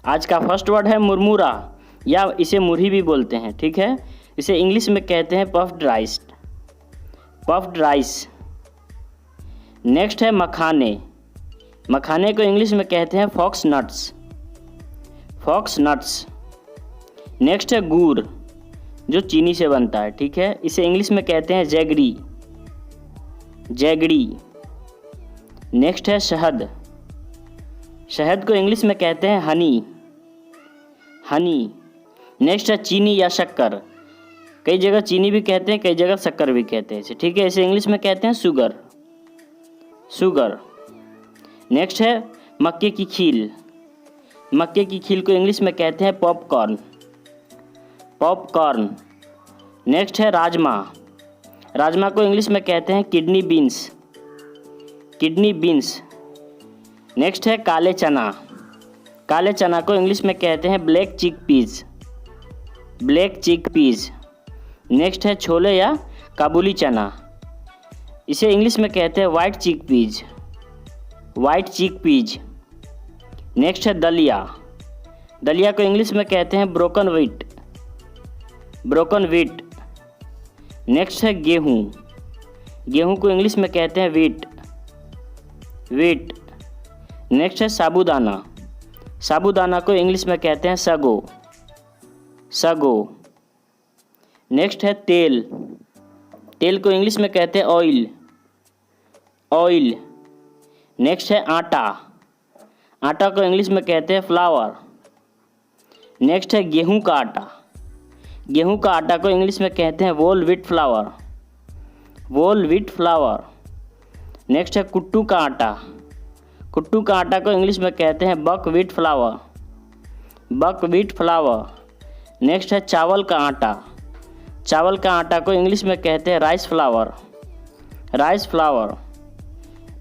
आज का first word है मुरमुरा, या इसे मुरही भी बोलते हैं, ठीक है। इसे इंग्लिश में कहते हैं puffed rice, puffed rice. Next है मखाने, मखाने को इंग्लिश में कहते हैं fox nuts, fox nuts. Next है गुड़, जो चीनी से बनता है, ठीक है। इसे इंग्लिश में कहते हैं जैगरी, जैगरी। नेक्स्ट है शहद, शहद को इंग्लिश में कहते हैं हनी, हनी। नेक्स्ट है चीनी या शक्कर, कई जगह चीनी भी कहते हैं, कई जगह शक्कर भी कहते हैं इसे, ठीक है। इसे इंग्लिश में कहते हैं शुगर, शुगर। नेक्स्ट है मक्के की खील, मक्के की खील को इंग्लिश में कहते हैं पॉपकॉर्न, पॉपकॉर्न। नेक्स्ट है राजमा, राजमा को इंग्लिश में कहते हैं kidney beans, kidney beans. Next है काले चना, काले चना को इंग्लिश में कहते हैं ब्लैक चिक पीज, ब्लैक चिक पीज। नेक्स्ट है छोले या काबुली चना, इसे इंग्लिश में कहते हैं वाइट चिक पीज, वाइट चिक पीज। नेक्स्ट है दलिया, दलिया को इंग्लिश में कहते हैं broken wheat, broken wheat. Next है गेहूँ, गेहूँ को इंग्लिश में कहते हैं व्हीट, व्हीट। नेक्स्ट है साबूदाना, साबूदाना को इंग्लिश में कहते हैं सगो, सगो। नेक्स्ट है तेल, तेल को इंग्लिश में कहते हैं ऑयल, ऑयल। नेक्स्ट है आटा, आटा को इंग्लिश में कहते हैं फ्लावर। नेक्स्ट है गेहूं का आटा, गेहूं का आटा को इंग्लिश में कहते हैं whole wheat flour, whole wheat flour. Next है कुट्टू का आटा, कुट्टू का आटा को इंग्लिश में कहते हैं बक व्हीट फ्लावर, बक व्हीट फ्लावर। नेक्स्ट है चावल का आटा, चावल का आटा को इंग्लिश में कहते हैं rice flour, rice flour.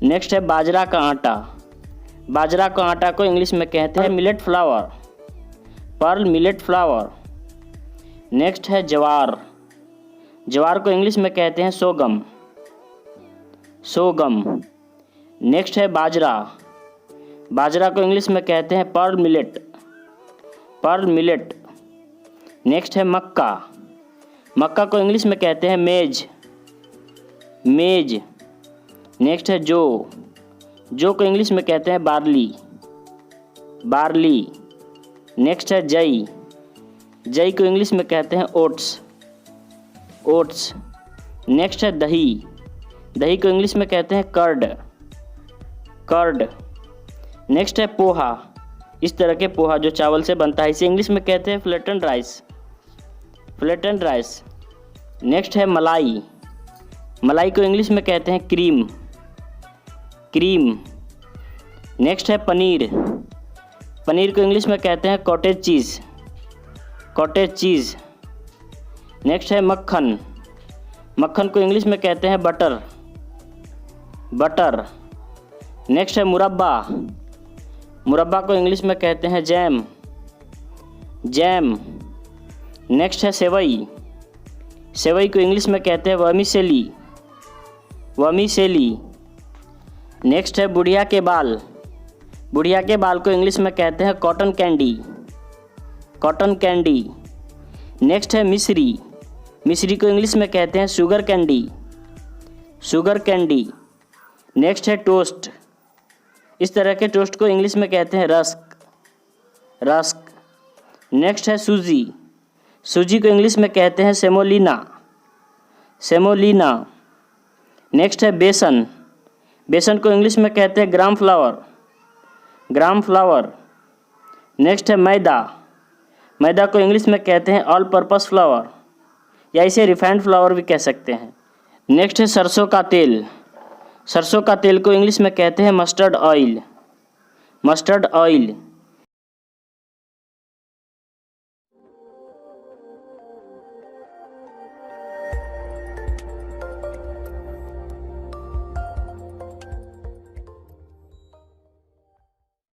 Next है बाजरा का आटा, बाजरा का आटा को इंग्लिश में कहते हैं millet flower, pearl millet flower. Next है ज्वार, ज्वार को इंग्लिश में कहते हैं सोगम, सोगम। नेक्स्ट है बाजरा, बाजरा को इंग्लिश में कहते हैं pearl millet, pearl millet. Next है मक्का, मक्का को इंग्लिश में कहते हैं मेज, मेज। नेक्स्ट है जौ, जौ को इंग्लिश में कहते हैं बार्ली, बार्ली। नेक्स्ट है जई, जई को इंग्लिश में कहते हैं ओट्स, ओट्स। नेक्स्ट है दही, दही को इंग्लिश में कहते हैं कर्ड, कर्ड। नेक्स्ट है पोहा, इस तरह के पोहा जो चावल से बनता है, इसे इंग्लिश में कहते हैं flattened rice, flattened rice. Next है मलाई, मलाई को इंग्लिश में कहते हैं क्रीम, क्रीम। नेक्स्ट है पनीर, पनीर को इंग्लिश में कहते हैं कॉटेज चीज़, कॉटेज चीज़। नेक्स्ट है मक्खन, मक्खन को इंग्लिश में कहते हैं बटर, बटर। नेक्स्ट है मुरब्बा, मुरब्बा को इंग्लिश में कहते हैं जैम, जैम। नेक्स्ट है सेवई, सेवई को इंग्लिश में कहते हैं वर्मिसेली, वर्मिसेली। नेक्स्ट है बुढ़िया के बाल, बुढ़िया के बाल को इंग्लिश में कहते हैं cotton candy, cotton candy. Next है मिश्री, मिश्री को इंग्लिश में कहते हैं sugar candy, sugar candy. Next है टोस्ट, इस तरह के टोस्ट को इंग्लिश में कहते हैं रस्क, रस्क। नेक्स्ट है सूजी, सूजी को इंग्लिश में कहते हैं सेमोलिना, सेमोलिना। नेक्स्ट है बेसन, बेसन को इंग्लिश में कहते हैं ग्राम फ्लावर, ग्राम फ्लावर। नेक्स्ट है मैदा, मैदा को इंग्लिश में कहते हैं ऑल पर्पस फ्लावर, या इसे रिफाइंड फ्लावर भी कह सकते हैं। नेक्स्ट है सरसों का तेल, सरसों का तेल को इंग्लिश में कहते हैं मस्टर्ड ऑयल, मस्टर्ड ऑयल।